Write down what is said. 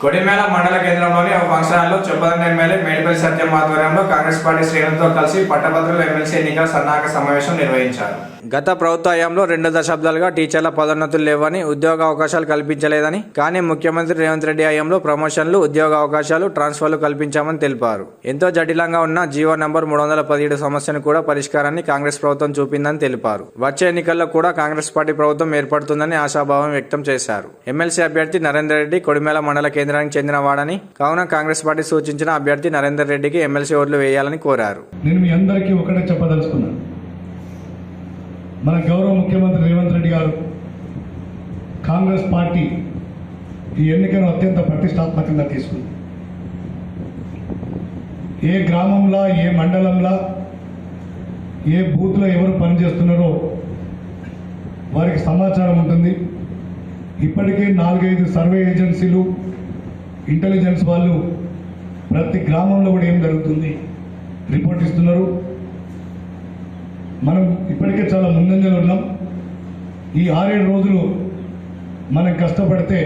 కొడిమేల మండల కేంద్రంలోని ఒక ఫంక్షన్ హాల్లో చొప్పదండి ఎమ్మెల్యే మేడిపల్లి సత్యం ఆధ్వర్యంలో కాంగ్రెస్ పార్టీ శ్రేణులతో కలిసి పట్టభద్రుల ఎమ్మెల్సీ ఎన్నికల సన్నాహక సమావేశం నిర్వహించారు. గత ప్రభుత్వ హయాంలో 2 దశాబ్దాలుగా టీచర్ల పదోన్నతులు లేవని, ఉద్యోగ అవకాశాలు కల్పించలేదని, కానీ ముఖ్యమంత్రి రేవంత్ రెడ్డి హయాంలో ప్రమోషన్లు, ఉద్యోగ అవకాశాలు, ట్రాన్స్ఫర్లు కల్పించామని తెలిపారు. ఎంతో జటిలంగా ఉన్న జీవో నంబర్ 317 సమస్యను కూడా పరిష్కారాన్ని కాంగ్రెస్ ప్రభుత్వం చూపిందని తెలిపారు. వచ్చే ఎన్నికల్లో కూడా కాంగ్రెస్ పార్టీ ప్రభుత్వం ఏర్పడుతుందని ఆశాభావం వ్యక్తం చేశారు. ఎమ్మెల్సీ అభ్యర్థి నరేందర్ రెడ్డి కొడిమేల మండల కేంద్రానికి చెందినవాడని, కావున కాంగ్రెస్ పార్టీ సూచించిన అభ్యర్థి నరేందర్ రెడ్డికి ఎమ్మెల్సీ ఓట్లు వేయాలని కోరారు. నేను మీ అందరికీ ఒకటే చెప్పదలుచుకున్నాను. మన గౌరవ ముఖ్యమంత్రి రేవంత్ రెడ్డి గారు కాంగ్రెస్ పార్టీ ఈ ఎన్నికను అత్యంత ప్రతిష్టాత్మకంగా తీసుకుంది. ఏ గ్రామంలో, ఏ మండలంలో, ఏ బూత్లో ఎవరు పనిచేస్తున్నారో వారికి సమాచారం ఉంటుంది. ఇప్పటికే 4-5 సర్వే ఏజెన్సీలు, ఇంటెలిజెన్స్ వాళ్ళు ప్రతి గ్రామంలో కూడా ఏం జరుగుతుంది రిపోర్ట్ ఇస్తున్నారు. మనం ఇప్పటికే చాలా ముందంజలో ఉన్నాం. ఈ 6-7 రోజులు మనం కష్టపడితే